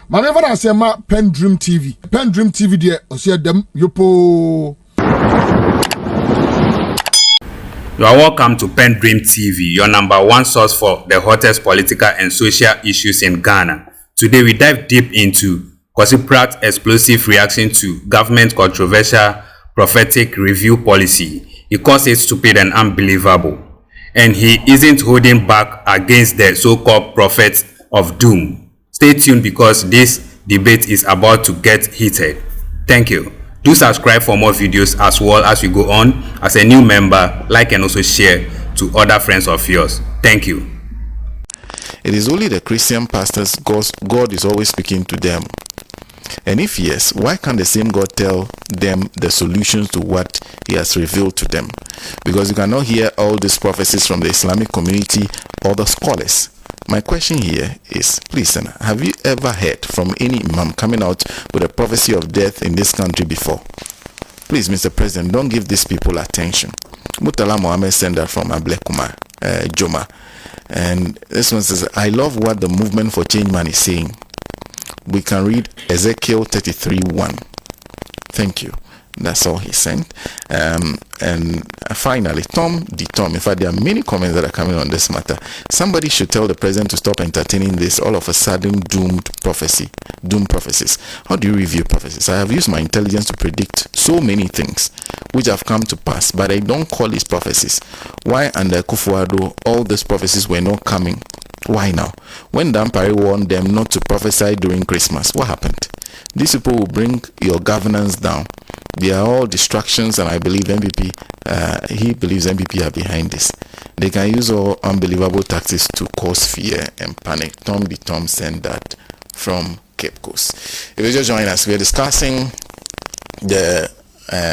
My never I say ma PENDREAM TV. PENDREAM TV there. I see them yopo. You are welcome to PENDREAM TV, your number one source for the hottest political and social issues in Ghana. Today we dive deep into Kwesi Pratt's explosive reaction to government controversial prophetic review policy. He calls it stupid and unbelievable, and he isn't holding back against the so-called prophets of doom. Stay tuned because this debate is about to get heated. Thank you. Do subscribe for more videos as well as we go on. As a new member, like and also share to other friends of yours. Thank you. It is only the Christian pastors God is always speaking to them. And if yes, why can't the same God tell them the solutions to what he has revealed to them? Because you cannot hear all these prophecies from the Islamic community or the scholars. My question here is, please, have you ever heard from any imam coming out with a prophecy of death in this country before? Please, Mr. President, don't give these people attention. Murtala Mohammed sent that from Ablekuma, Joma. And this one says, I love what the movement for change man is saying. We can read Ezekiel 33:1. Thank you. That's all he sent. And finally, Tom. In fact, there are many comments that are coming on this matter. Somebody should tell the president to stop entertaining this all of a sudden doom prophecies. How do you review prophecies? I have used my intelligence to predict so many things which have come to pass, but I don't call these prophecies. Why under Kufuor all these prophecies were not coming? Why now? When Dampare warned them not to prophesy during Christmas, what happened? These people will bring your governance down. They are all distractions, and I believe he believes MPP are behind this. They can use all unbelievable tactics to cause fear and panic. Tom sent that from Cape Coast. If you just join us, we are discussing the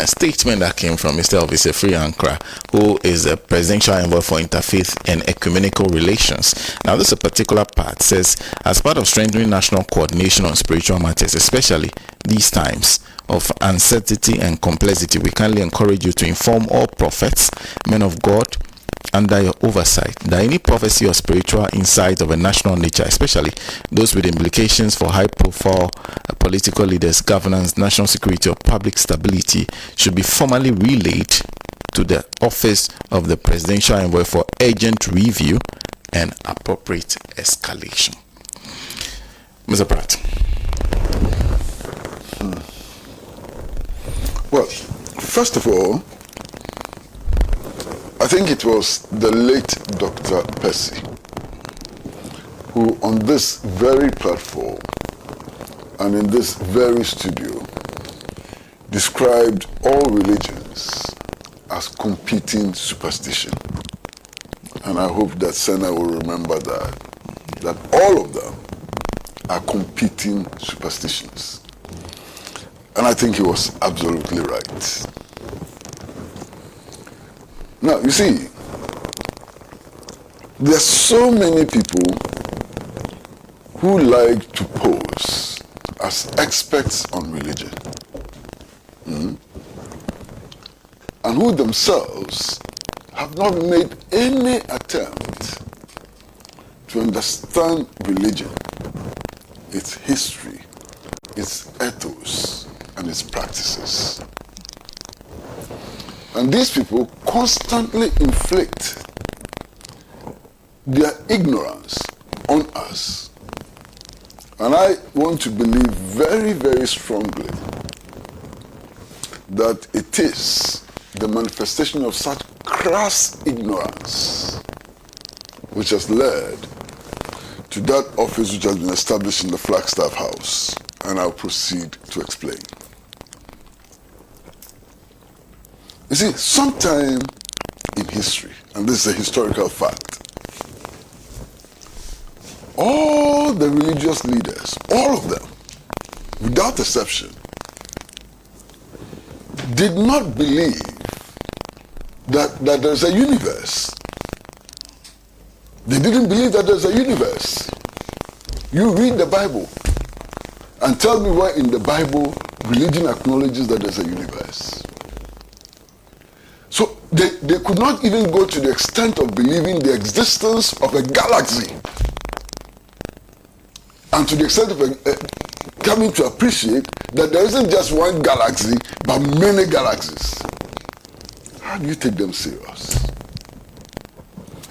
statement that came from Mr. Elvis Free Ankara, who is a presidential envoy for interfaith and ecumenical relations. Now, this particular part says, as part of strengthening national coordination on spiritual matters, especially these times of uncertainty and complexity, we kindly encourage you to inform all prophets, men of God, under your oversight, that any prophecy or spiritual insight of a national nature, especially those with implications for high-profile political leaders, governance, national security, or public stability, should be formally relayed to the office of the presidential envoy for urgent review and appropriate escalation. Mr. Pratt. Well, first of all, I think it was the late Dr. Kwesi who on this very platform and in this very studio described all religions as competing superstition. And I hope that Senna will remember that all of them are competing superstitions. And I think he was absolutely right. Now, you see, there are so many people who like to pose as experts on religion, and who themselves have not made any attempt to understand religion, its history, its ethos, and its practices. And these people constantly inflict their ignorance on us. And I want to believe very, very strongly that it is the manifestation of such crass ignorance which has led to that office which has been established in the Flagstaff House. And I'll proceed to explain. You see, sometime in history, and this is a historical fact, all the religious leaders, all of them, without exception, did not believe that there's a universe. They didn't believe that there's a universe. You read the Bible and tell me where in the Bible religion acknowledges that there's a universe. So they could not even go to the extent of believing the existence of a galaxy. And to the extent of coming to appreciate that there isn't just one galaxy, but many galaxies. How do you take them serious?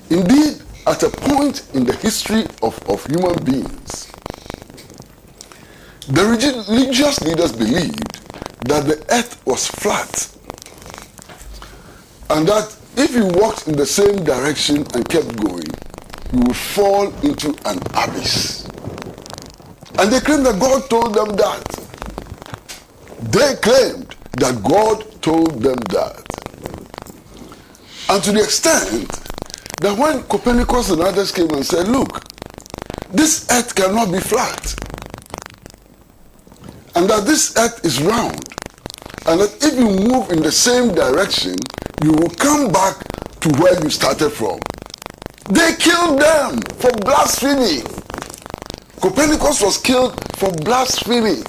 Indeed, at a point in the history of human beings, the religious leaders believed that the earth was flat, and that if you walked in the same direction and kept going, you would fall into an abyss. And they claimed that God told them that. They claimed that God told them that. And to the extent that when Copernicus and others came and said, look, this earth cannot be flat, and that this earth is round, and that if you move in the same direction, you will come back to where you started from. They killed them for blasphemy. Copernicus was killed for blasphemy.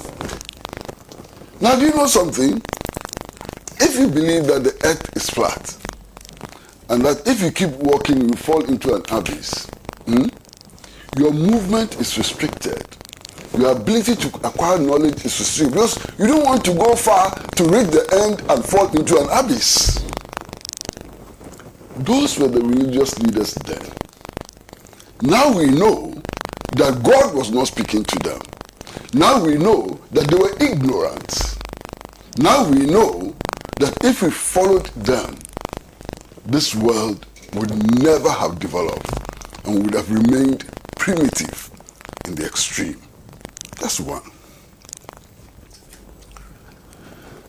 Now, do you know something? If you believe that the earth is flat, and that if you keep walking, you fall into an abyss, your movement is restricted. Your ability to acquire knowledge is restricted, because you don't want to go far to reach the end and fall into an abyss. Those were the religious leaders then. Now we know that God was not speaking to them. Now we know that they were ignorant. Now we know that if we followed them, this world would never have developed and would have remained primitive in the extreme. That's one.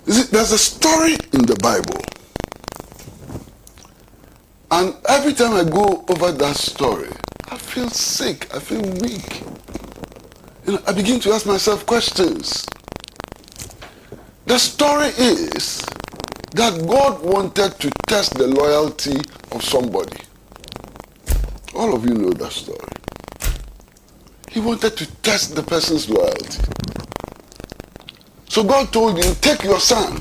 You see, there's a story in the Bible, and every time I go over that story, I feel sick, I feel weak. I begin to ask myself questions. The story is that God wanted to test the loyalty of somebody. All of you know that story. He wanted to test the person's loyalty. So God told him, take your son,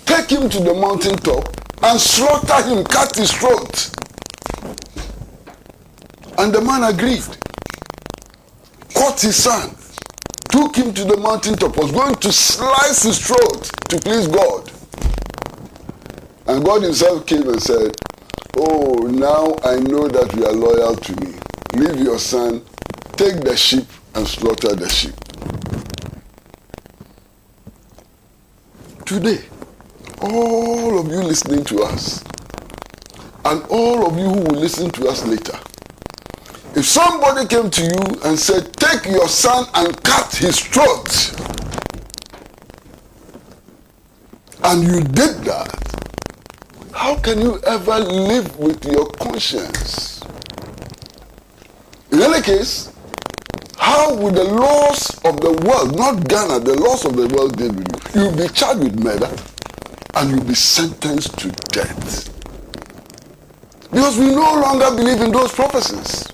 take him to the mountaintop and slaughter him, cut his throat. And the man agreed. Caught his son, took him to the mountaintop, was going to slice his throat to please God. And God himself came and said, oh, now I know that you are loyal to me. Leave your son, take the sheep and slaughter the sheep. Today, all of you listening to us, and all of you who will listen to us later, if somebody came to you and said, take your son and cut his throat, and you did that, how can you ever live with your conscience? In any case, how would the laws of the world, not Ghana, the laws of the world deal with you? You'll be charged with murder and you'll be sentenced to death. Because we no longer believe in those prophecies.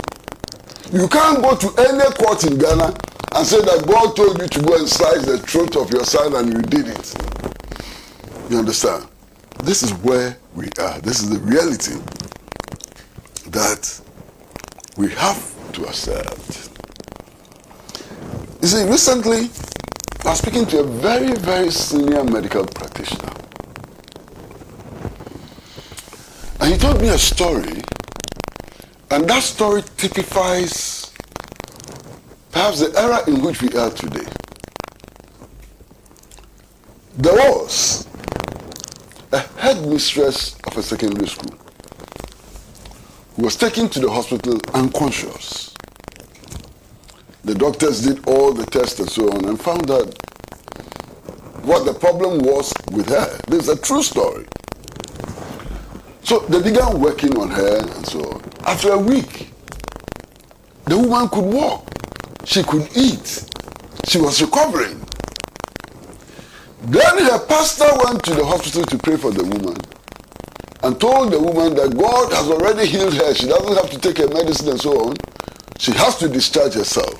You can't go to any court in Ghana and say that God told you to go and slice the throat of your son and you did it. You understand? This is where we are. This is the reality that we have to accept. You see, recently, I was speaking to a very, very senior medical practitioner. And he told me a story, and that story typifies perhaps the era in which we are today. There was a headmistress of a secondary school who was taken to the hospital unconscious. The doctors did all the tests and so on and found out what the problem was with her. This is a true story. So they began working on her and so on. After a week, the woman could walk. She could eat. She was recovering. Then her pastor went to the hospital to pray for the woman and told the woman that God has already healed her. She doesn't have to take her medicine and so on. She has to discharge herself.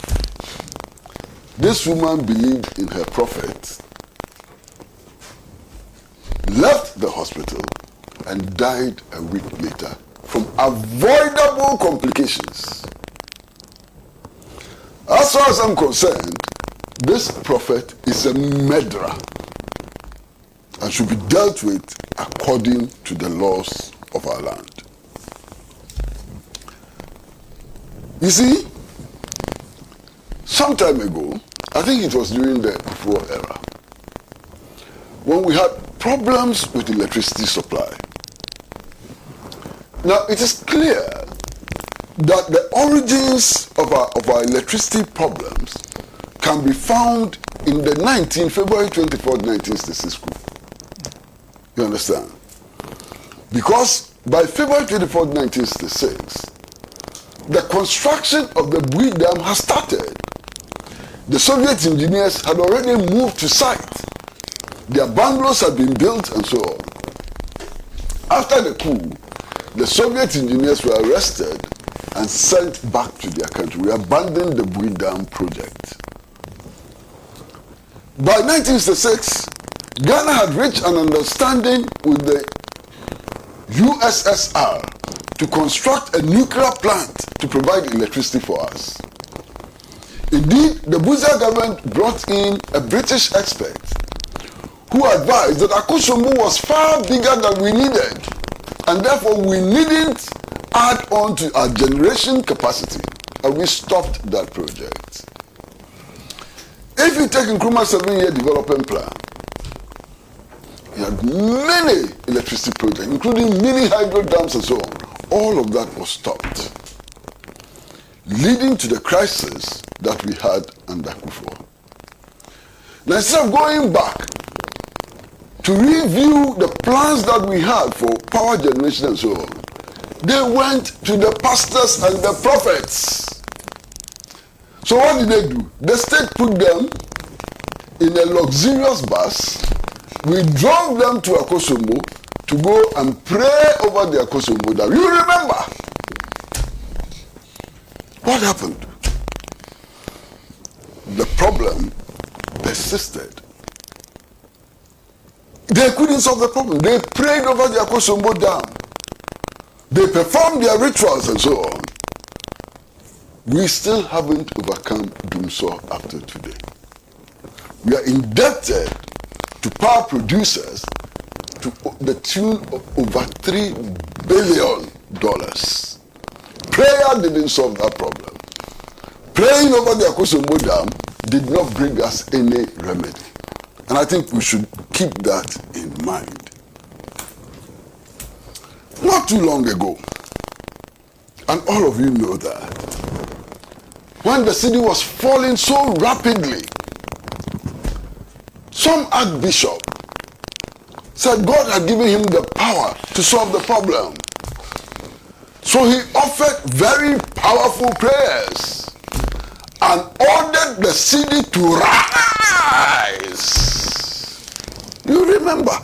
This woman believed in her prophet, left the hospital, and died a week later from avoidable complications. far as I'm concerned, this prophet is a murderer and should be dealt with according to the laws of our land. You see, some time ago, I think it was during the war era, when we had problems with electricity supply. Now, it is clear that the origins of our electricity problems can be found in the February 24th, 1966 coup. You understand? Because by February 24th, 1966, the construction of the Bui Dam has started. The Soviet engineers had already moved to site. Their bungalows had been built and so on. After the coup, the Soviet engineers were arrested and sent back to their country. We abandoned the Bui Dam project. By 1966, Ghana had reached an understanding with the USSR to construct a nuclear plant to provide electricity for us. Indeed, the Buza government brought in a British expert who advised that Akosombo was far bigger than we needed, and therefore we needn't add on to our generation capacity, and we stopped that project. If you take Nkrumah's 7-year development plan, you had many electricity projects, including mini hydro dams and so on. All of that was stopped, leading to the crisis that we had under Kufuor. Now, instead of going back to review the plans that we had for power generation and so on, they went to the pastors and the prophets. So what did they do? The state put them in a luxurious bus. We drove them to Akosombo to go and pray over the Akosombo Dam. You remember? What happened? The problem persisted. They couldn't solve the problem. They prayed over the Akosombo Dam. They performed their rituals and so on. We still haven't overcome Dumso after today. We are indebted to power producers to the tune of over $3 billion. Prayer didn't solve that problem. Praying over the Akosombo Dam did not bring us any remedy. And I think we should keep that in mind. Not too long ago, and all of you know that, when the city was falling so rapidly, some archbishop said God had given him the power to solve the problem. So he offered very powerful prayers and ordered the city to rise. You remember?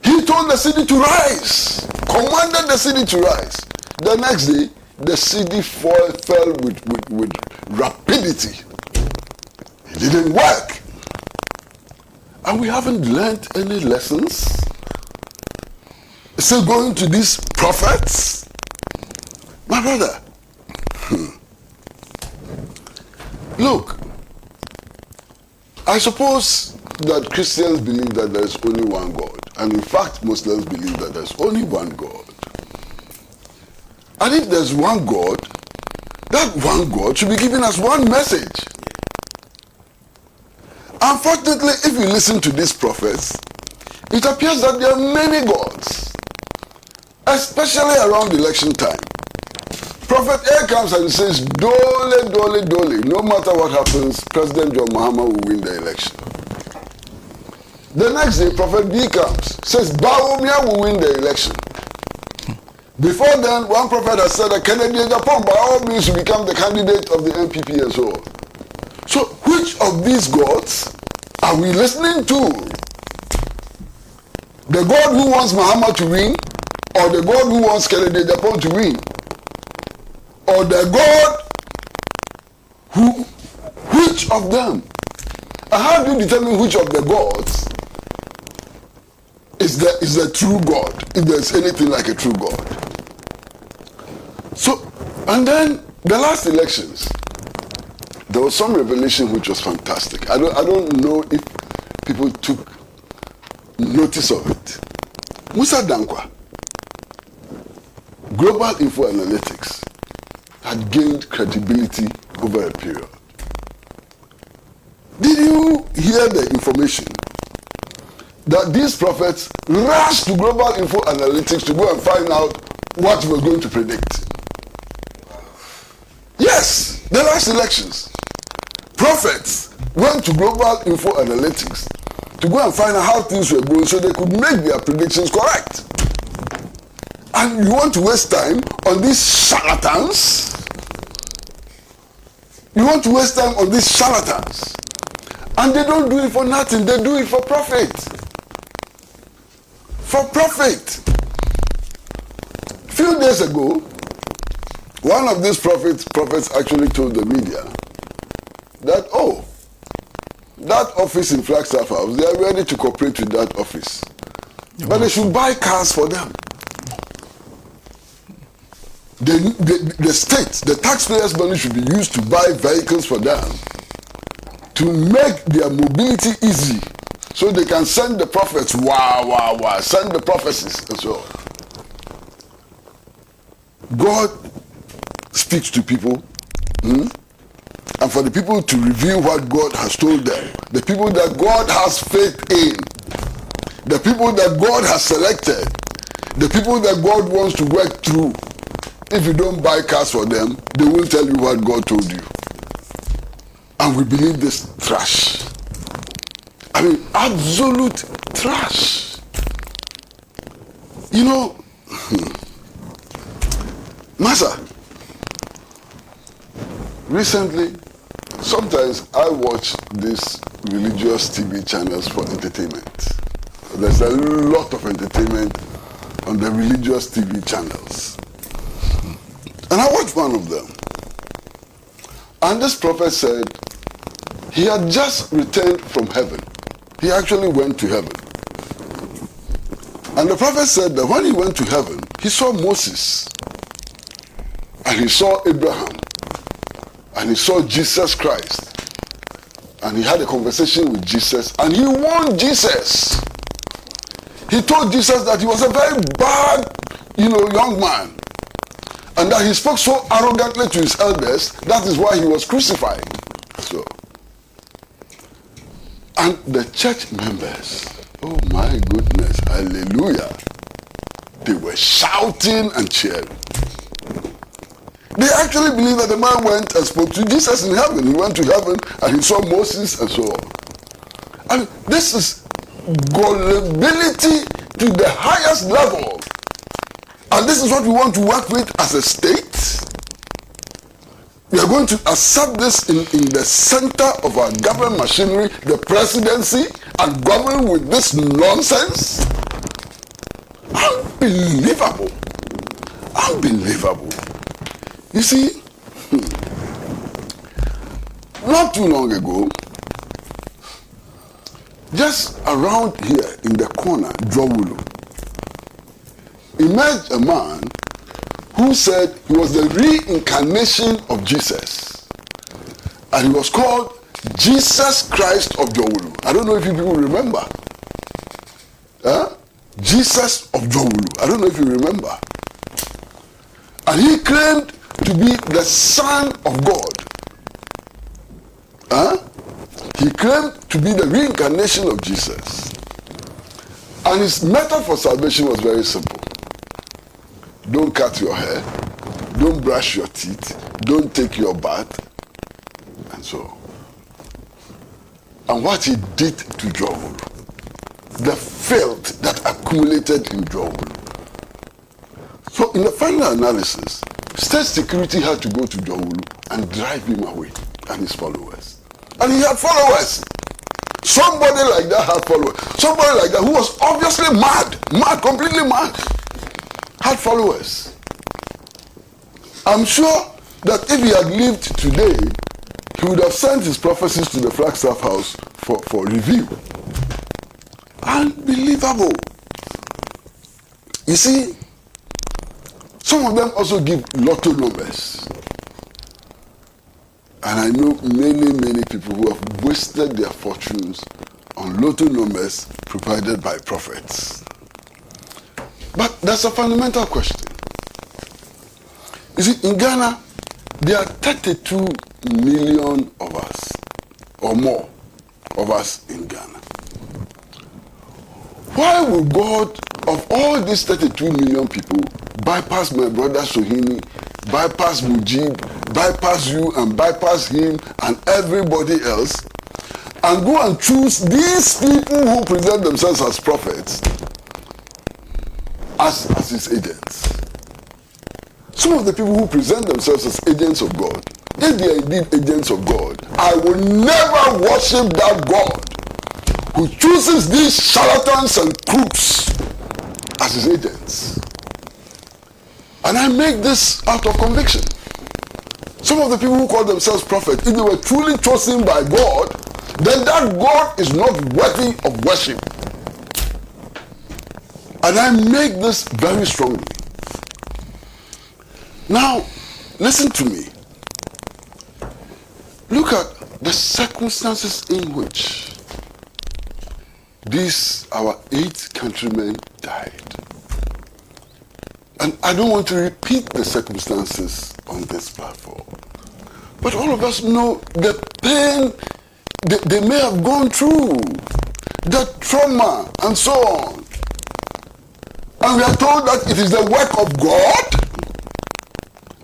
He told the city to rise, commanded the city to rise. The next day, the city fell with rapidity. It didn't work. And we haven't learned any lessons. Still going to these prophets? My brother, look, I suppose that Christians believe that there is only one God. And in fact, Muslims believe that there is only one God. And if there's one God, that one God should be giving us one message. Unfortunately, if you listen to these prophets, it appears that there are many gods, especially around election time. Prophet A comes and says, Dole, Dole, Dole, no matter what happens, President John Mahama will win the election. The next day, Prophet B comes, says, Bawumia will win the election. Before then, one prophet has said that Kennedy Japan by all means will become the candidate of the NPP and so on. So, which of these gods are we listening to? The God who wants Muhammad to win, or the God who wants Kennedy Japan to win? Or the God who, which of them? And how do you determine which of the gods is the true God, if there's anything like a true God? So, and then the last elections, there was some revelation which was fantastic. I don't know if people took notice of it. Musa Dankwa, Global Info Analytics, had gained credibility over a period. Did you hear the information that these prophets rushed to Global Info Analytics to go and find out what we're going to predict? Yes, the last elections. Prophets went to Global Info Analytics to go and find out how things were going so they could make their predictions correct. And you want to waste time on these charlatans? You want to waste time on these charlatans? And they don't do it for nothing, they do it for profit. For profit. A few days ago, one of these prophets actually told the media that, oh, that office in Flagstaff House, they are ready to cooperate with that office. But they should buy cars for them. The state, the taxpayers' money should be used to buy vehicles for them to make their mobility easy so they can send the prophets, send the prophecies and so on. God speaks to people, and for the people to reveal what God has told them, the people that God has faith in, the people that God has selected, the people that God wants to work through. If you don't buy cars for them, they will tell you what God told you. And we believe this trash. I mean, absolute trash. You know, Master, recently, sometimes I watch these religious TV channels for entertainment. There's a lot of entertainment on the religious TV channels. And I watched one of them. And this prophet said he had just returned from heaven. He actually went to heaven. And the prophet said that when he went to heaven, he saw Moses. And he saw Abraham. And he saw Jesus Christ. And he had a conversation with Jesus. And he warned Jesus. He told Jesus that he was a very bad, young man. And that he spoke so arrogantly to his elders, that is why he was crucified. So, and the church members, oh my goodness, hallelujah, they were shouting and cheering. They actually believe that the man went and spoke to Jesus in heaven. He went to heaven and he saw Moses and so on. And this is gullibility to the highest level. And this is what we want to work with as a state. We are going to accept this in the center of our government machinery, the presidency, and govern with this nonsense. Unbelievable. Unbelievable. You see, not too long ago, just around here in the corner, Dȯȯm, emerged a man who said he was the reincarnation of Jesus. And he was called Jesus Christ of Dȯȯm. I don't know if you people remember. Jesus of Dȯȯm. I don't know if you remember. And he claimed to be the Son of God. He claimed to be the reincarnation of Jesus. And his method for salvation was very simple. Don't cut your hair, don't brush your teeth, don't take your bath, and so on. And what he did to Dȯȯm, the filth that accumulated in Dȯȯm. So in the final analysis, state security had to go to Dȯȯm and drive him away and his followers. And he had followers. Somebody like that had followers. Somebody like that who was obviously mad, completely mad, had followers. I'm sure that if he had lived today, he would have sent his prophecies to the Flagstaff House for review. Unbelievable. You see, some of them also give lotto numbers. And I know many people who have wasted their fortunes on lotto numbers provided by prophets. But that's a fundamental question. You see, in Ghana, there are 32 million of us, or more of us in Ghana. Why would God, of all these 32 million people, bypass my brother Sohini, bypass Mujib, bypass you, and bypass him and everybody else, and go and choose these people who present themselves as prophets as his agents? Some of the people who present themselves as agents of God, if they are indeed agents of God, I will never worship that God who chooses these charlatans and crooks as his agents. And I make this out of conviction. Some of the people who call themselves prophets, if they were truly chosen by God, then that God is not worthy of worship. And I make this very strongly. Now, listen to me. Look at the circumstances in which these, our 8 countrymen, died. And I don't want to repeat the circumstances on this platform. But all of us know the pain they may have gone through, the trauma, and so on. And we are told that it is the work of God.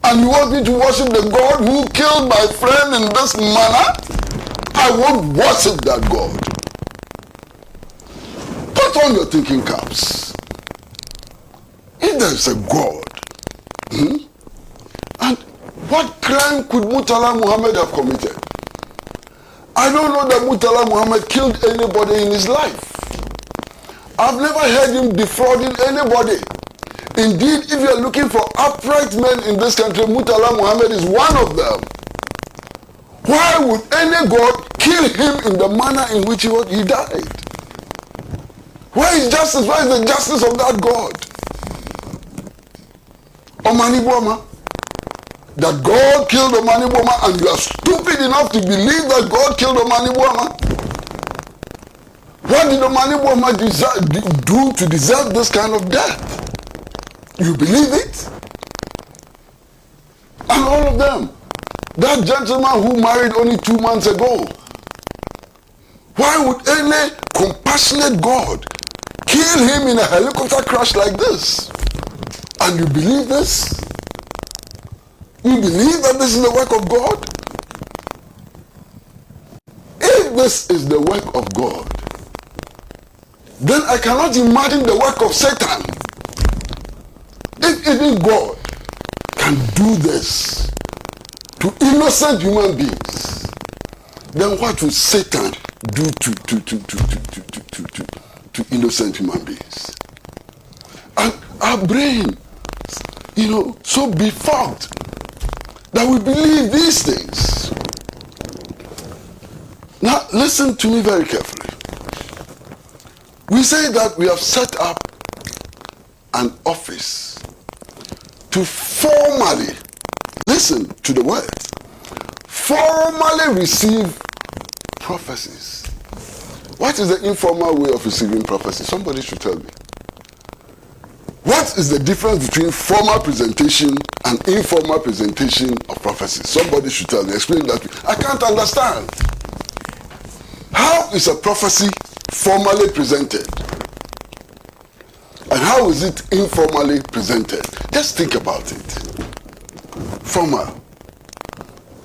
And you want me to worship the God who killed my friend in this manner? I won't worship that God. Put on your thinking caps. If there is a God, and what crime could Murtala Muhammad have committed? I don't know that Murtala Muhammad killed anybody in his life. I've never heard him defrauding anybody. Indeed, if you are looking for upright men in this country, Murtala Muhammad is one of them. Why would any God kill him in the manner in which he died? Where is justice? Where is the justice of that God? Omani Boma. That God killed Omani Boma, and you are stupid enough to believe that God killed Omani Boma? What did Omani Boma do to deserve this kind of death? You believe it? And all of them. That gentleman who married only 2 months ago. Why would any compassionate God kill him in a helicopter crash like this? And you believe this? You believe that this is the work of God? If this is the work of God, then I cannot imagine the work of Satan. If even God can do this to innocent human beings, then what will Satan do to innocent human beings? And our brain, so befogged that we believe these things. Now, listen to me very carefully. We say that we have set up an office to formally, listen to the word, formally receive prophecies. What is the informal way of receiving prophecy? Somebody should tell me. What is the difference between formal presentation and informal presentation of prophecy? Somebody should tell me. Explain that to me. I can't understand. How is a prophecy formally presented? And how is it informally presented? Just think about it. Formal.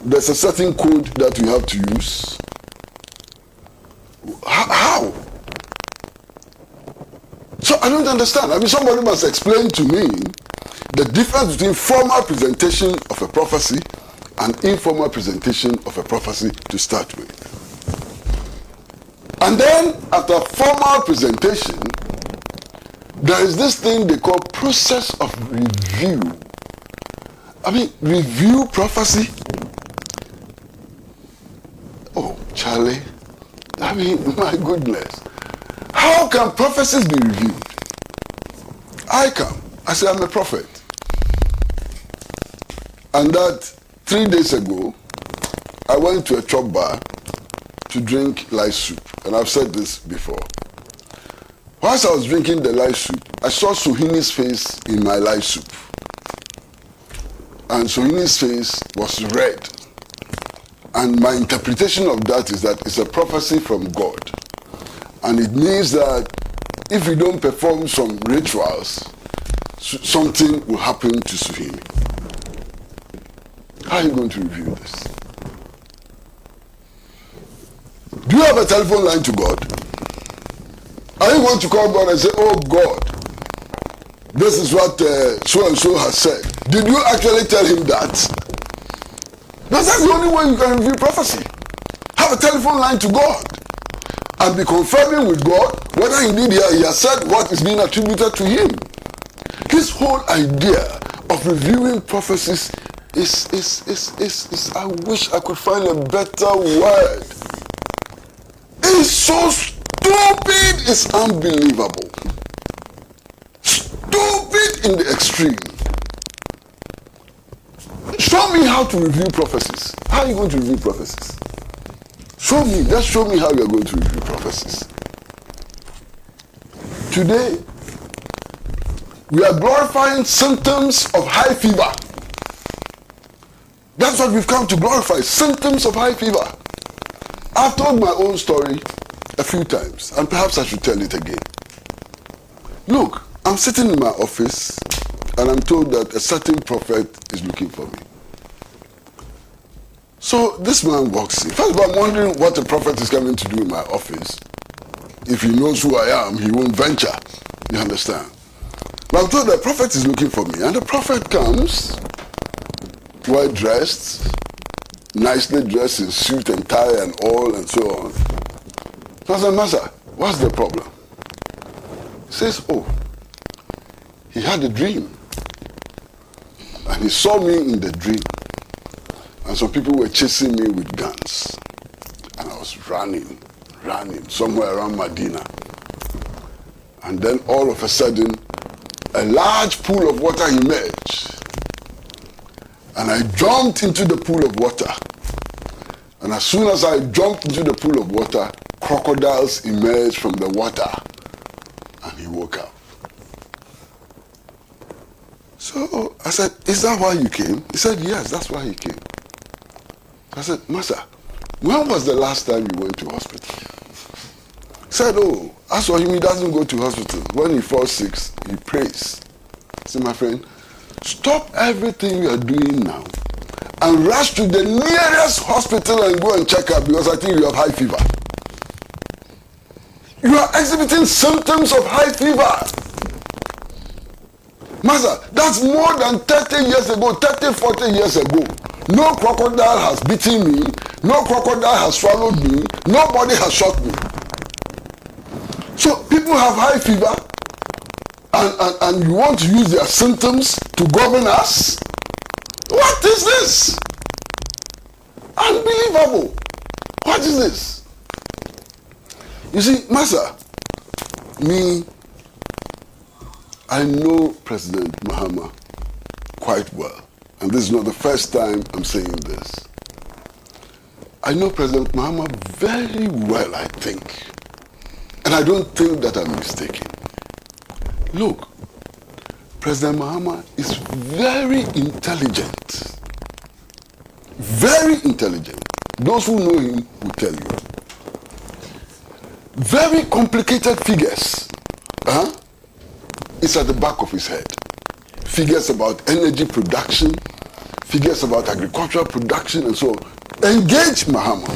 There's a certain code that you have to use. How? So I don't understand. I mean, somebody must explain to me the difference between formal presentation of a prophecy and informal presentation of a prophecy to start with. And then, after formal presentation, there is this thing they call process of review. I mean, review prophecy? Oh, Charlie. I mean, my goodness. How can prophecies be reviewed? I say I'm a prophet. And that 3 days ago, went to a chop bar to drink light soup, and I've said this before. Whilst I was drinking the light soup, I saw Sohini's face in my light soup. And Sohini's face was red. And my interpretation of that is that it's a prophecy from God. And it means that if we don't perform some rituals, something will happen to Sohini. How are you going to review this? Do you have a telephone line to God? Are you going to call God and say, oh God, this is what so-and-so has said? Did you actually tell him that? Because that's the only way you can review prophecy. Have a telephone line to God and be confirming with God whether indeed he has said what is being attributed to him. His whole idea of reviewing prophecies is I wish I could find a better word. It's so stupid, it's unbelievable. Stupid in the extreme. Show me how to review prophecies. How are you going to review prophecies? Show me, just show me how you are going to review prophecies. Today, we are glorifying symptoms of high fever. That's what we've come to glorify, symptoms of high fever. I've told my own story a few times, and perhaps I should tell it again. Look, I'm sitting in my office, and I'm told that a certain prophet is looking for me. So this man walks in. First of all, I'm wondering what the prophet is coming to do in my office. If he knows who I am, he won't venture. You understand? But I'm told the prophet is looking for me, and the prophet comes, well dressed, nicely dressed in suit and tie and all and so on. So I said, Master, what's the problem? He says, oh, he had a dream. And he saw me in the dream. And some people were chasing me with guns. And I was running somewhere around Medina. And then all of a sudden, a large pool of water emerged. And I jumped into the pool of water. And as soon as I jumped into the pool of water, crocodiles emerged from the water. And he woke up. So I said, is that why you came? He said, yes, that's why he came. I said, Master, when was the last time you went to hospital? He said, oh, as for him, he doesn't go to hospital. When he falls sick, he prays. I said, my friend, stop everything you are doing now and rush to the nearest hospital and go and check up, because I think you have high fever. You are exhibiting symptoms of high fever. Master, that's more than 30 years ago, 30, 40 years ago. No crocodile has beaten me. No crocodile has swallowed me. Nobody has shot me. So people have high fever, and you want to use their symptoms to govern us? What is this? Unbelievable. What is this? You see, Master, me, I know President Mahama quite well. And this is not the first time I'm saying this. I know President Mahama very well, I think. And I don't think that I'm mistaken. Look, President Mahama is very intelligent. Very intelligent. Those who know him will tell you. Very complicated figures. It's at the back of his head. Figures about energy production, figures about agricultural production and so on. Engage Mahama.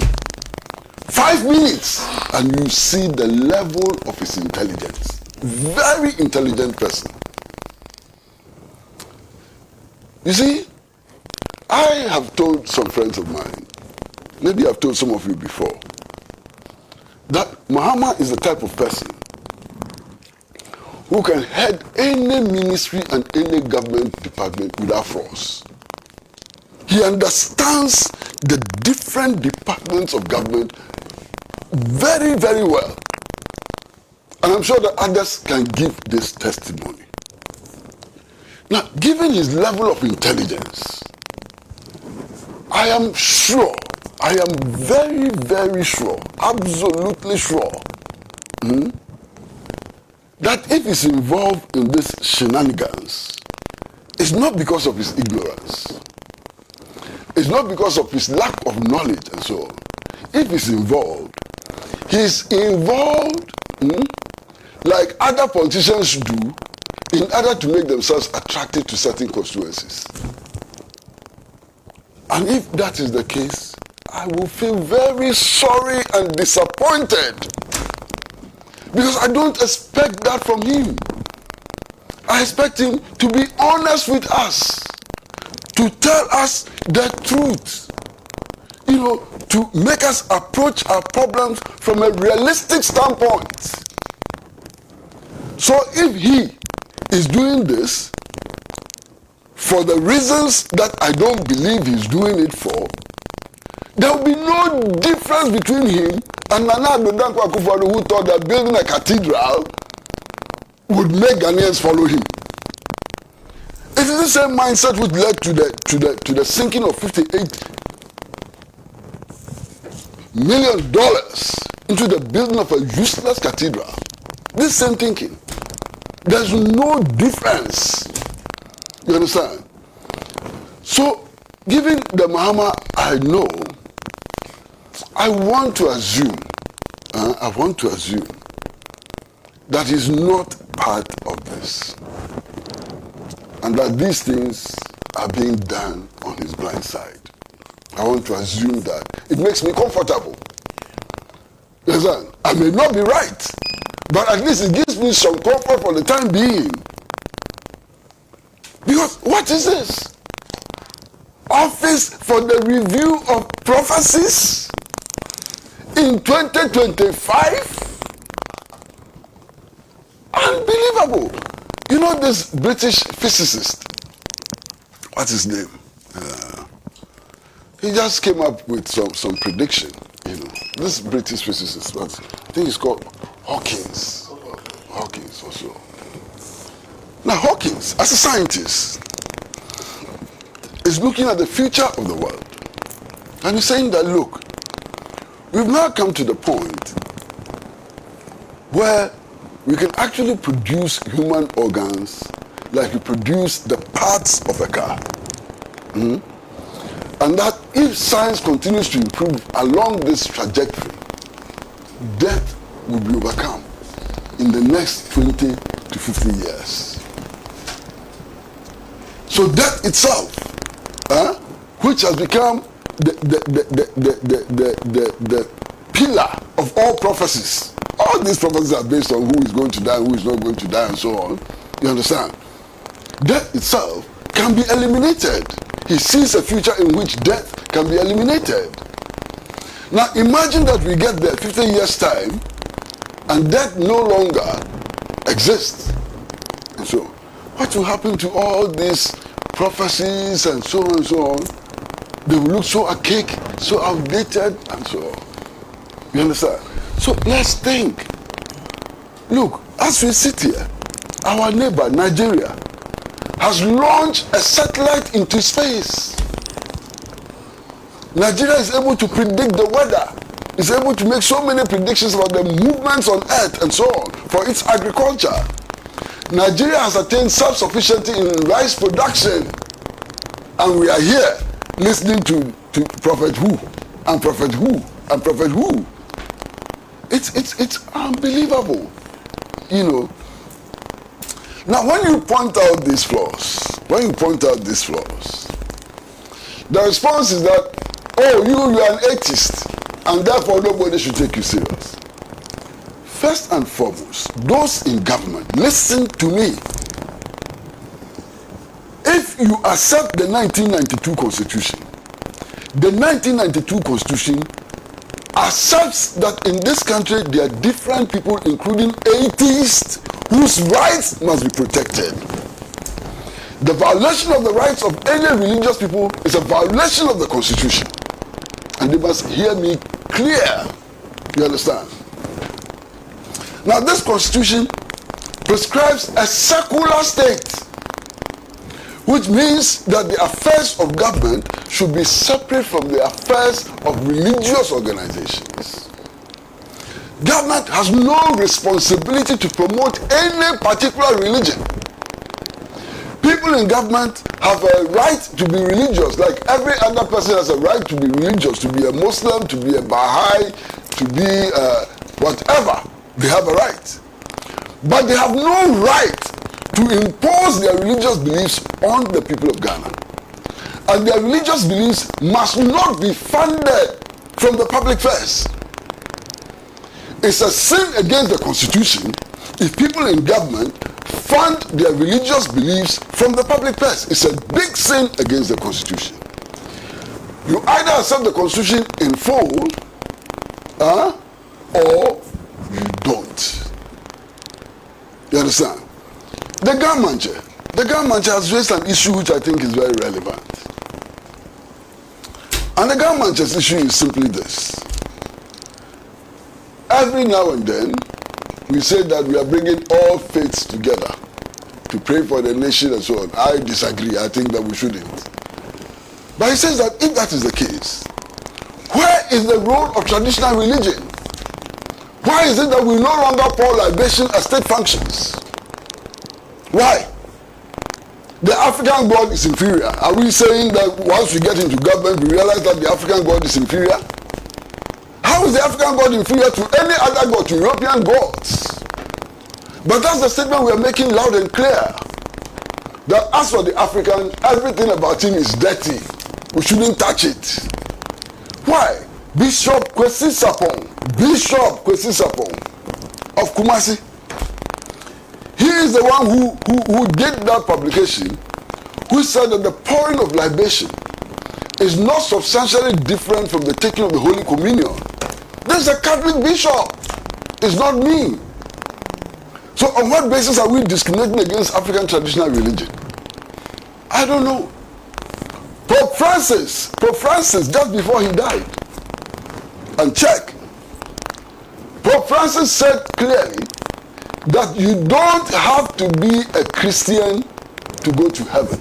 5 minutes and you see the level of his intelligence. Very intelligent person. You see, I have told some friends of mine, maybe I've told some of you before, that Mahama is the type of person who can head any ministry and any government department without force. He understands the different departments of government very, very well. And I'm sure that others can give this testimony. Now, given his level of intelligence, I am sure I am very, very sure, absolutely sure, that if he's involved in this shenanigans, it's not because of his ignorance. It's not because of his lack of knowledge and so on. If he's involved like other politicians do in order to make themselves attractive to certain constituencies. And if that is the case, I will feel very sorry and disappointed, because I don't expect that from him. I expect him to be honest with us, to tell us the truth, to make us approach our problems from a realistic standpoint. So if he is doing this for the reasons that I don't believe he's doing it for, there will be no difference between him and Nana Addo Akufo-Addo, who thought that building a cathedral would make Ghanaians follow him. It is the same mindset which led to the sinking of $58 million into the building of a useless cathedral. This same thinking. There's no difference. You understand? So, given the Mahama I know, I want to assume that he's not part of this, and that these things are being done on his blind side. I want to assume that. It makes me comfortable. You understand? I may not be right, but at least it gives me some comfort for the time being. Because what is this? Office for the Review of Prophecies in 2025? Unbelievable. You know this British physicist, what's his name? He just came up with some prediction, This British physicist, I think he's called Hawkins or so. Now Hawkins, as a scientist, is looking at the future of the world. And he's saying that, look, we've now come to the point where we can actually produce human organs like we produce the parts of a car. And that if science continues to improve along this trajectory, death will be overcome in the next 20 to 50 years. So death itself, which has become the pillar of all prophecies. All these prophecies are based on who is going to die, who is not going to die, and so on. You understand? Death itself can be eliminated. He sees a future in which death can be eliminated. Now imagine that we get there 50 years' time and death no longer exists. And so, what will happen to all these prophecies and so on and so on? They will look so archaic, so outdated, and so on. You understand? So let's think. Look, as we sit here, our neighbor, Nigeria, has launched a satellite into space. Nigeria is able to predict the weather, is able to make so many predictions about the movements on earth and so on for its agriculture. Nigeria has attained self-sufficiency in rice production, and we are here listening to Prophet who and Prophet who and Prophet who. It's unbelievable, Now, when you point out these flaws, the response is that, oh, you are an atheist, and therefore nobody should take you serious. First and foremost, those in government, listen to me. If you accept the 1992 Constitution, the 1992 Constitution accepts that in this country there are different people, including atheists, whose rights must be protected. The violation of the rights of any religious people is a violation of the Constitution. And they must hear me clear. You understand? Now this Constitution prescribes a secular state, which means that the affairs of government should be separate from the affairs of religious organizations. Government has no responsibility to promote any particular religion. People in government have a right to be religious, like every other person has a right to be religious, to be a Muslim, to be a Baha'i, to be whatever. They have a right. But they have no right to impose their religious beliefs on the people of Ghana. And their religious beliefs must not be funded from the public purse. It's a sin against the Constitution if people in government fund their religious beliefs from the public purse. It's a big sin against the Constitution. You either accept the Constitution in full, or you don't. You understand? The government has raised an issue which I think is very relevant. And the government's issue is simply this. Every now and then, we say that we are bringing all faiths together to pray for the nation and so on. I disagree. I think that we shouldn't. But he says that if that is the case, where is the role of traditional religion? Why is it that we no longer pour libation as state functions? Why? The African God is inferior. Are we saying that once we get into government, we realize that the African God is inferior? How is the African God inferior to any other God, to European gods? But that's the statement we are making loud and clear. That as for the African, everything about him is dirty. We shouldn't touch it. Why? Bishop Kwesi Sapong of Kumasi. He is the one who did that publication, who said that the pouring of libation is not substantially different from the taking of the Holy Communion. This is a Catholic bishop. It's not me. So on what basis are we discriminating against African traditional religion? I don't know. Pope Francis, just before he died, and check, Pope Francis said clearly that you don't have to be a Christian to go to heaven.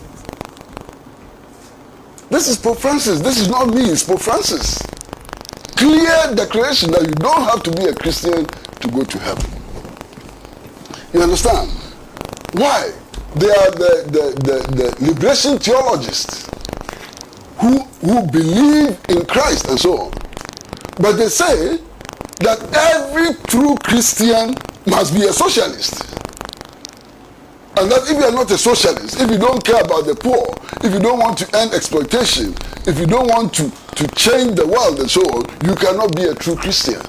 This is Pope Francis. This is not me. It's Pope Francis. Clear declaration that you don't have to be a Christian to go to heaven. You understand? Why? They are the liberation theologists who believe in Christ and so on. But they say that every true Christian must be a socialist. And that if you are not a socialist, if you don't care about the poor, if you don't want to end exploitation, if you don't want to change the world and so on, you cannot be a true Christian.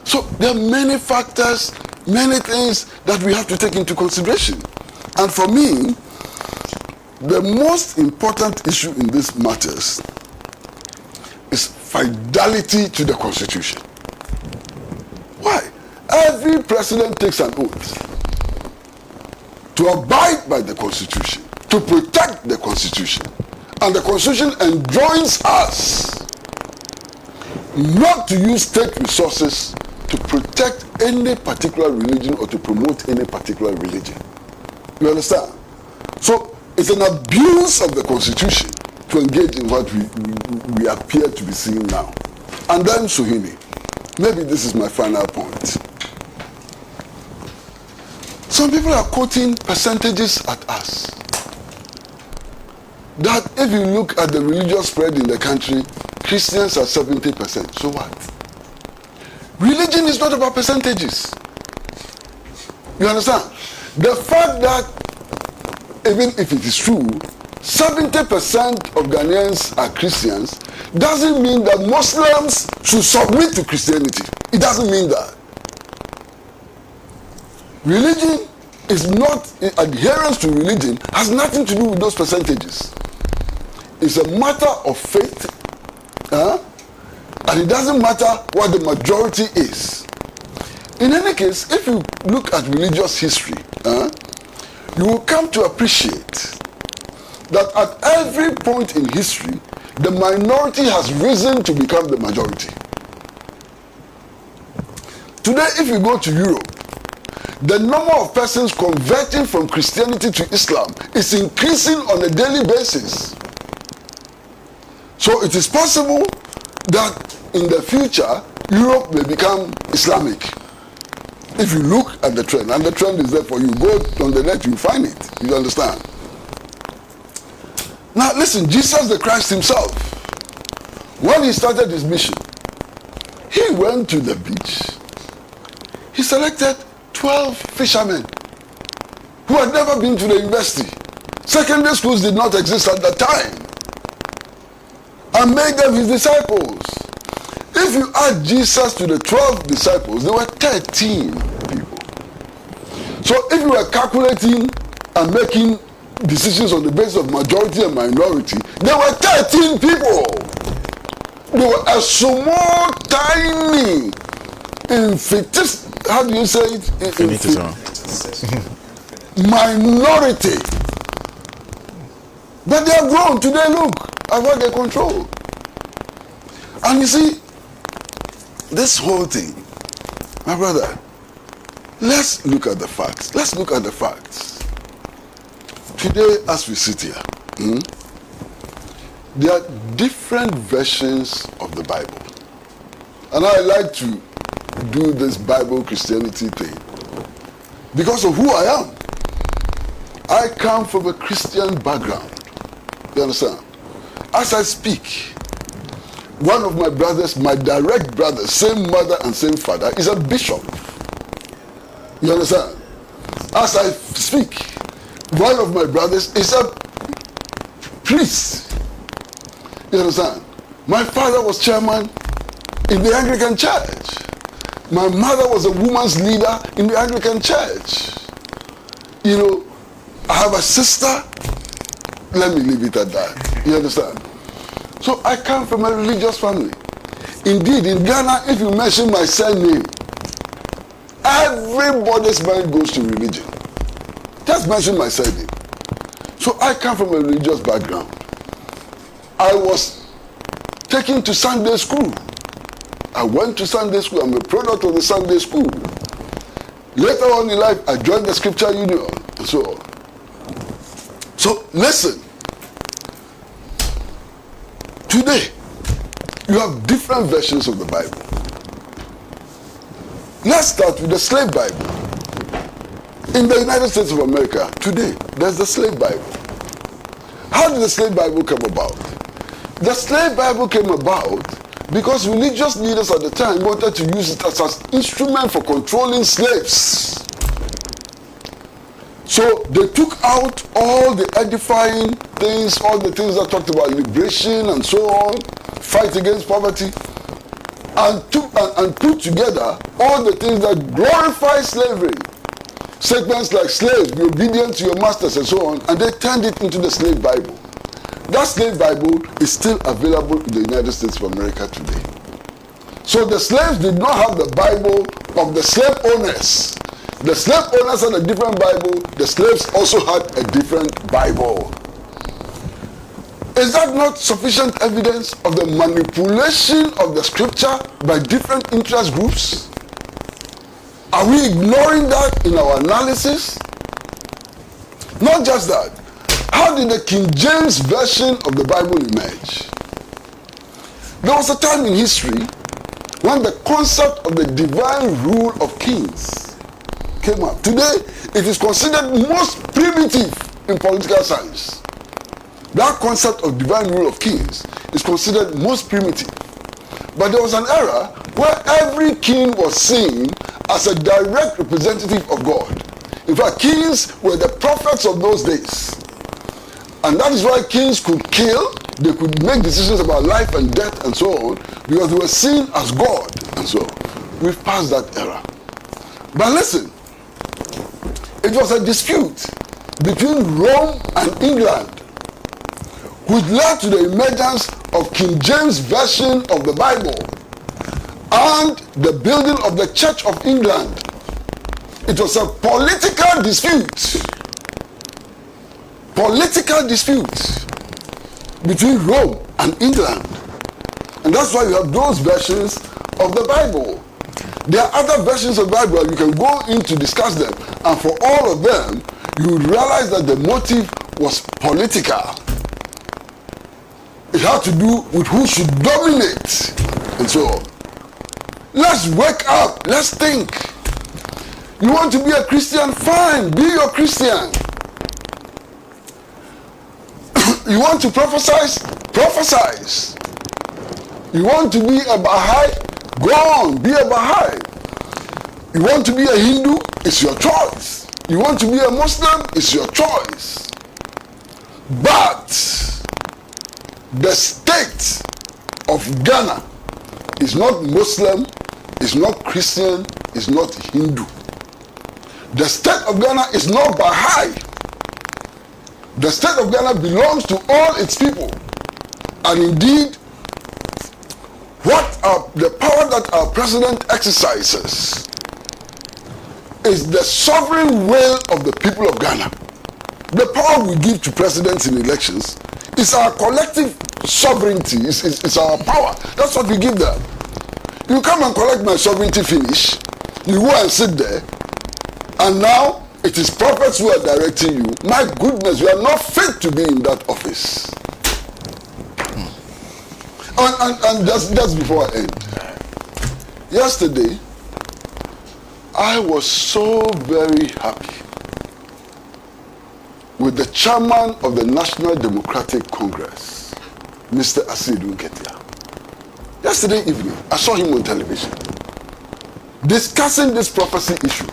So there are many factors, many things that we have to take into consideration. And for me, the most important issue in these matters is fidelity to the Constitution. Why? Every president takes an oath to abide by the Constitution, to protect the Constitution. And the Constitution enjoins us not to use state resources to protect any particular religion or to promote any particular religion. You understand? So it's an abuse of the Constitution to engage in what we appear to be seeing now. And then Suhini, maybe this is my final point. Some people are quoting percentages at us. That if you look at the religious spread in the country, Christians are 70%. So what? Religion is not about percentages. You understand? The fact that even if it is true, 70% of Ghanaians are Christians doesn't mean that Muslims should submit to Christianity. It doesn't mean that. Religion is not, adherence to religion has nothing to do with those percentages. It's a matter of faith, and it doesn't matter what the majority is. In any case, if you look at religious history, you will come to appreciate that at every point in history, the minority has risen to become the majority. Today, if you go to Europe, the number of persons converting from Christianity to Islam is increasing on a daily basis. So it is possible that in the future, Europe may become Islamic. If you look at the trend, and the trend is there for you, go on the net, you find it. You understand? Now listen, Jesus the Christ himself, when he started his mission, he went to the beach. He selected 12 fishermen who had never been to the university. Secondary schools did not exist at that time. And made them his disciples. If you add Jesus to the 12 disciples, there were 13 people. So if you were calculating and making decisions on the basis of majority and minority, there were 13 people. They were a small, tiny, how do you say it? Minority. But they have grown. Today, look at what they control. And you see, this whole thing, my brother, let's look at the facts. Let's look at the facts. Today, as we sit here, there are different versions of the Bible. And I like to do this Bible Christianity thing because of who I am. I come from a Christian background. You understand? As I speak, one of my brothers, my direct brother, same mother and same father, is a bishop. You understand? As I speak, one of my brothers is a priest. You understand? My father was chairman in the Anglican Church. My mother was a woman's leader in the Anglican Church. You know, I have a sister. Let me leave it at that. You understand? So I come from a religious family. Indeed, in Ghana, if you mention my surname, everybody's mind goes to religion. Just mention my surname. So I come from a religious background. I was taken to Sunday school. I went to Sunday school. I'm a product of the Sunday school. Later on in life, I joined the Scripture Union and so on. So listen. Today, you have different versions of the Bible. Let's start with the slave Bible. In the United States of America, today, there's the slave Bible. How did the slave Bible come about? The slave Bible came about because religious leaders at the time wanted to use it as an instrument for controlling slaves. So they took out all the edifying things, all the things that talked about liberation and so on, fight against poverty, and put together all the things that glorify slavery. Statements like slaves, be obedient to your masters and so on, and they turned it into the slave Bible. That slave Bible is still available in the United States of America today. So the slaves did not have the Bible of the slave owners. The slave owners had a different Bible. The slaves also had a different Bible. Is that not sufficient evidence of the manipulation of the scripture by different interest groups? Are we ignoring that in our analysis? Not just that. How did the King James Version of the Bible emerge? There was a time in history when the concept of the divine rule of kings came up. Today, it is considered most primitive in political science. That concept of divine rule of kings is considered most primitive. But there was an era where every king was seen as a direct representative of God. In fact, kings were the prophets of those days. And that is why kings could kill, they could make decisions about life and death and so on, because they were seen as God and so on. We've passed that era. But listen, it was a dispute between Rome and England which led to the emergence of King James Version of the Bible and the building of the Church of England. It was a political dispute. Political dispute between Rome and England. And that's why you have those versions of the Bible. There are other versions of the Bible, you can go in to discuss them. And for all of them, you would realize that the motive was political. It had to do with who should dominate and so on. Let's wake up. Let's think. You want to be a Christian? Fine. Be your Christian. You want to prophesy? Prophesy. You want to be a Baha'i? Go on. Be a Baha'i. You want to be a Hindu? It's your choice. You want to be a Muslim? It's your choice. But the state of Ghana is not Muslim, is not Christian, is not Hindu. The state of Ghana is not Baha'i. The state of Ghana belongs to all its people. And indeed, the power that our president exercises is the sovereign will of the people of Ghana. The power we give to presidents in elections is our collective sovereignty. It's our power. That's what we give them. You come and collect my sovereignty, finish. You go and sit there, and now it is prophets who are directing you. My goodness, you are not fit to be in that office. And just before I end, yesterday, I was so very happy with the chairman of the National Democratic Congress, Mr. Asidu Nketia. Yesterday evening, I saw him on television discussing this prophecy issue.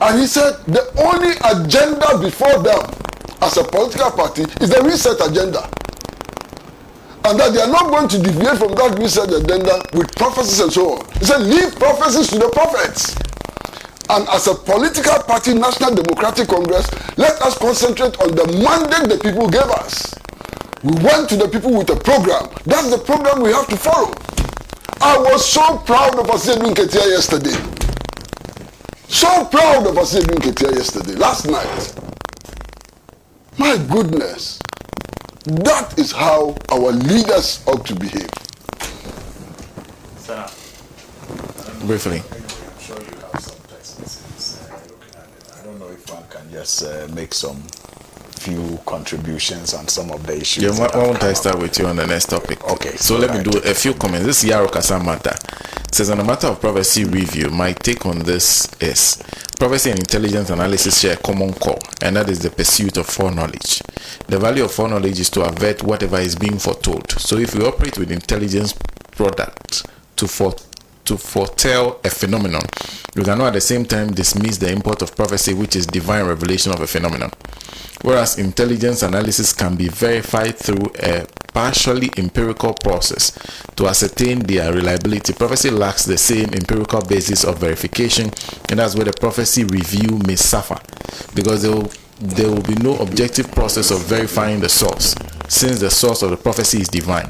And he said the only agenda before them as a political party is the reset agenda. And that they are not going to deviate from that reset agenda with prophecies and so on. He said, leave prophecies to the prophets. And as a political party, National Democratic Congress, let us concentrate on the mandate the people gave us. We went to the people with a program. That's the program we have to follow. I was so proud of Asidu Nketia yesterday. So proud of Asidu Nketia yesterday, last night. My goodness. That is how our leaders ought to behave. Briefly. I'm sure you have some text messages looking at it. I don't know if one can just make some few contributions on some of the issues. Yeah, why won't I start with you on the next topic? Okay. So let me do a few comments. This is Yaro Kasamata. Says on a matter of prophecy review, my take on this is prophecy and intelligence analysis share a common core, and that is the pursuit of foreknowledge. The value of foreknowledge is to avert whatever is being foretold. So if we operate with intelligence product to foretell a phenomenon, we cannot at the same time dismiss the import of prophecy, which is divine revelation of a phenomenon. Whereas intelligence analysis can be verified through a partially empirical process to ascertain their reliability, prophecy lacks the same empirical basis of verification, and that's where the prophecy review may suffer, because there will be no objective process of verifying the source, since the source of the prophecy is divine.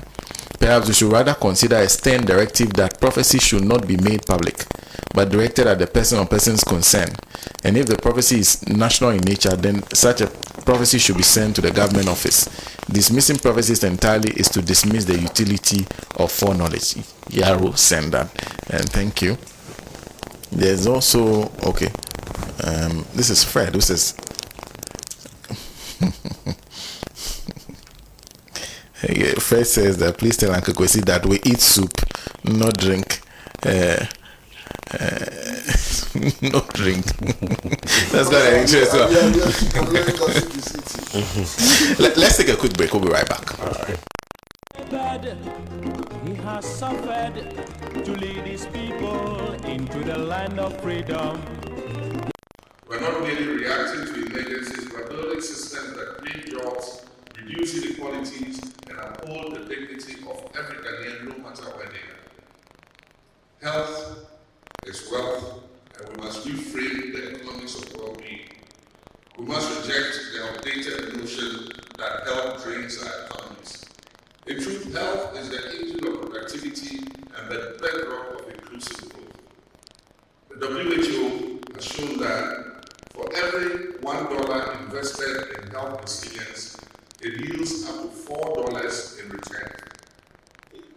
Perhaps we should rather consider a stern directive that prophecy should not be made public, but directed at the person or persons concerned. And if the prophecy is national in nature, then such a prophecy should be sent to the government office. Dismissing prophecies entirely is to dismiss the utility of foreknowledge. Yaro sent that, and thank you. There's also, okay, this is Fred who says, Fred says that please tell Uncle Kwesi that we eat soup, not drink. No drink. That's not an interesting one. Let's take a quick break. We'll be right back. All right. He has suffered to lead his people into the land of freedom. We're not merely reacting to emergencies, but building systems that create jobs, reduce inequalities, and uphold the dignity of every Ghanaian, no matter where they are. Health is wealth, and we must reframe the economics of well-being. We must reject the outdated notion that health drains our economies. In truth, health is the engine of productivity and the bedrock of inclusive growth. The WHO has shown that for every $1 invested in health resilience, it yields up to $4 in return.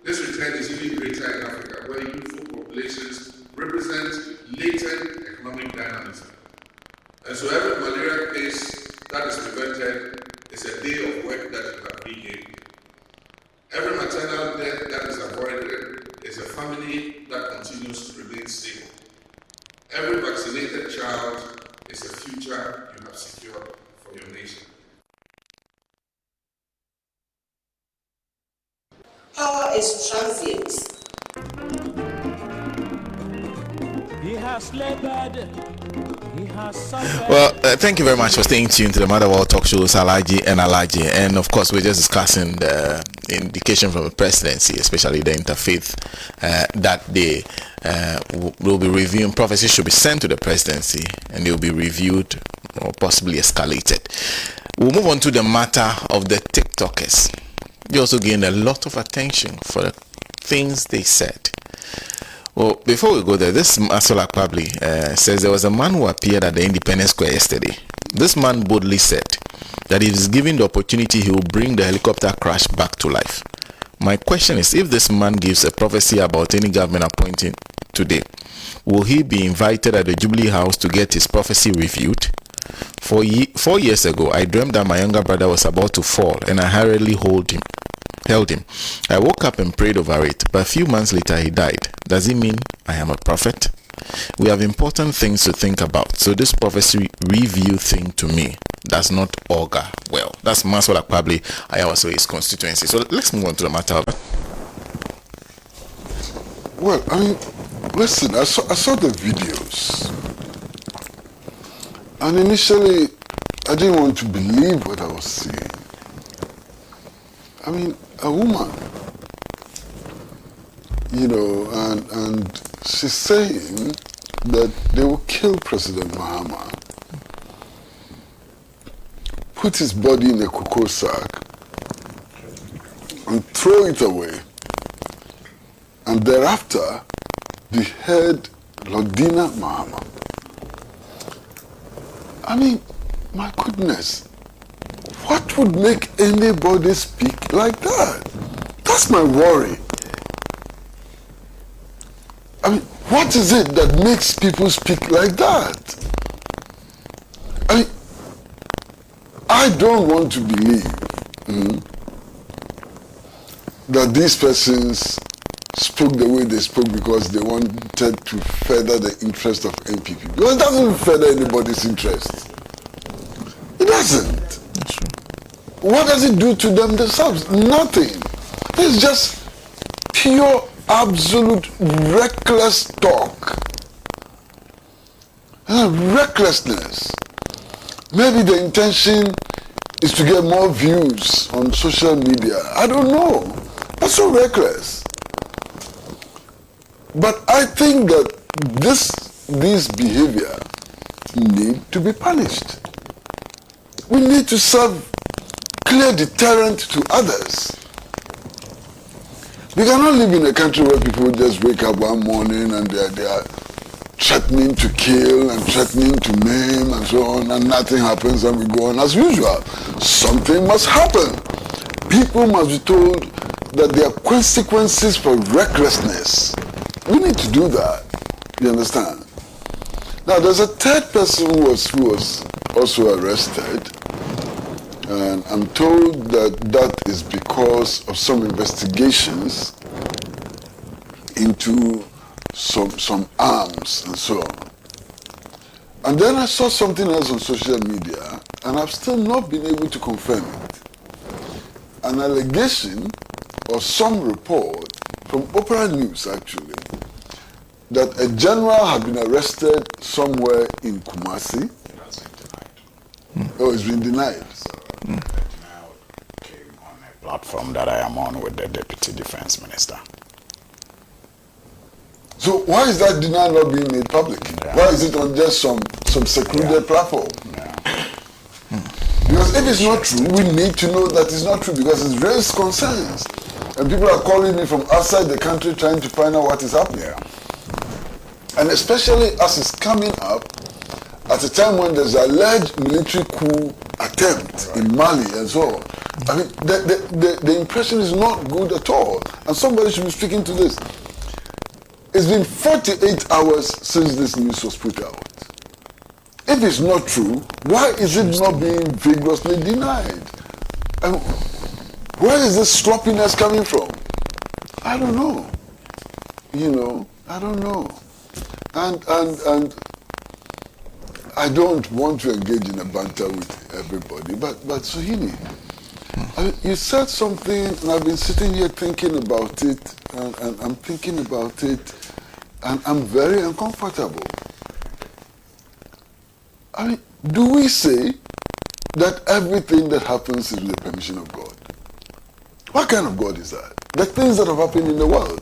This return is even greater in Africa, where youthful populations represent latent economic dynamism. And so every malaria case that is prevented is a day of work that you have regained. family that continues to remain stable. Every vaccinated child is a future you have secured for your nation. Power is transient. He has labored, he has suffered. Well, thank you very much for staying tuned to the Mother World Talk Shows, Alaji and Alaji. And of course, we're just discussing the indication from the presidency, especially the interfaith, that they will be reviewing. Prophecy should be sent to the presidency and they will be reviewed or possibly escalated. We'll move on to the matter of the TikTokers. They also gained a lot of attention for the things they said. Well, before we go there, this Masola Pabli says there was a man who appeared at the Independence Square yesterday. This man boldly said that if he's given the opportunity, he will bring the helicopter crash back to life. My question is, if this man gives a prophecy about any government appointing today, will he be invited at the Jubilee House to get his prophecy reviewed? 4 years ago, I dreamed that my younger brother was about to fall and I hurriedly held him. I woke up and prayed over it, but a few months later he died. Does it mean I am a prophet? We have important things to think about, so this prophecy review thing to me does not augur well. That's Masola Pabli, I also his constituency. So let's move on to the matter. Well, I mean, listen, I saw the videos. And initially, I didn't want to believe what I was seeing. I mean, a woman, you know, and she's saying that they will kill President Mahama, put his body in a cocoa sack, and throw it away, and thereafter behead Lordina Mahama. I mean, my goodness, what would make anybody speak like that? That's my worry. I mean, what is it that makes people speak like that? I mean, I don't want to believe that these persons spoke the way they spoke because they wanted to further the interest of NPP. Because it doesn't further anybody's interest. It doesn't. That's true. What does it do to them themselves? Nothing. It's just pure, absolute, reckless talk. Recklessness. Maybe the intention is to get more views on social media. I don't know. That's so reckless. But I think that this behavior need to be punished. We need to serve clear deterrent to others. We cannot live in a country where people just wake up one morning and they are threatening to kill and threatening to maim and so on, and nothing happens and we go on as usual. Something must happen. People must be told that there are consequences for recklessness. We need to do that. You understand? Now, there's a third person who was also arrested, and I'm told that is because of some investigations into some arms and so on. And then I saw something else on social media, and I've still not been able to confirm it. An allegation or some report from Opera News, actually, that a general had been arrested somewhere in Kumasi. That's been denied. Oh, it's been denied. So, the denial came on a platform that I am on with the Deputy Defense Minister. So why is that denial not being made public? Yeah. Why is it on just some secluded platform? Yeah. Because if it's not true, we need to know that it's not true because it's raised concerns. And people are calling me from outside the country trying to find out what is happening. Yeah. And especially as it's coming up at a time when there's an alleged military coup attempt in Mali and so on. I mean, the impression is not good at all. And somebody should be speaking to this. It's been 48 hours since this news was put out. If it's not true, why is it not being vigorously denied? And where is this sloppiness coming from? I don't know. you know, I don't know. And I don't want to engage in a banter with everybody, but Suhini, you said something, and I've been sitting here thinking about it, and I'm thinking about it, and I'm very uncomfortable. I mean, do we say that everything that happens is with the permission of God? What kind of God is that? The things that have happened in the world.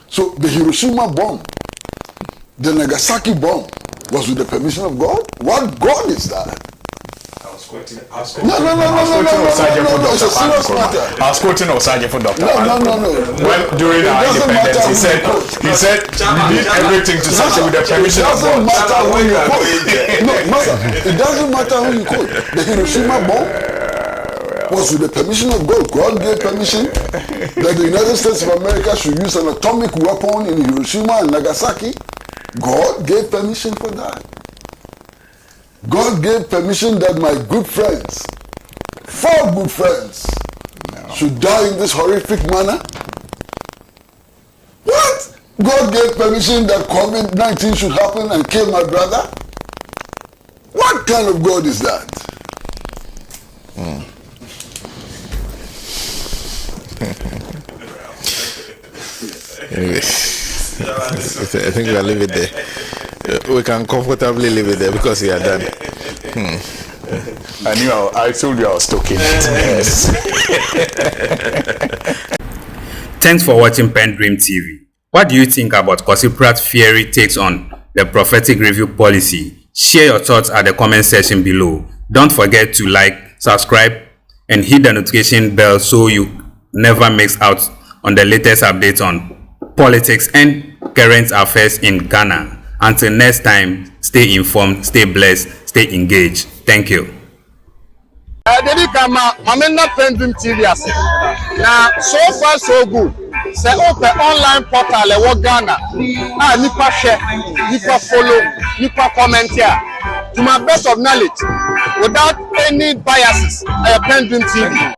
So the Hiroshima bomb, the Nagasaki bomb, was with the permission of God? What God is that? No, it's a serious matter. I was quoting Osage for Dr. No. When during our independence, he said we did everything to such with the permission of God. It doesn't matter who you quote. The Hiroshima bomb was with the permission of God. God gave permission that the United States of America should use an atomic weapon in Hiroshima and Nagasaki. God gave permission for that. God gave permission that my good friends, 4 good friends, should die in this horrific manner. What? God gave permission that COVID-19 should happen and kill my brother? What kind of God is that? Anyway, I think we'll leave it there. We can comfortably leave it there because we are done. I told you I was talking. Yes. Thanks for watching PENDREAM TV. What do you think about Kwesi Pratt's fiery takes on the prophetic review policy? Share your thoughts at the comment section below. Don't forget to like, subscribe, and hit the notification bell so you never miss out on the latest updates on politics and current affairs in Ghana. Until next time, stay informed, stay blessed, stay engaged. Thank you. Dedi kama mamena PENDREAM TV ase. Na so far so good. Say open online portal e wo Ghana. Nipa share, nipa follow, nipa comment here. To my best of knowledge, without any biases, PENDREAM TV.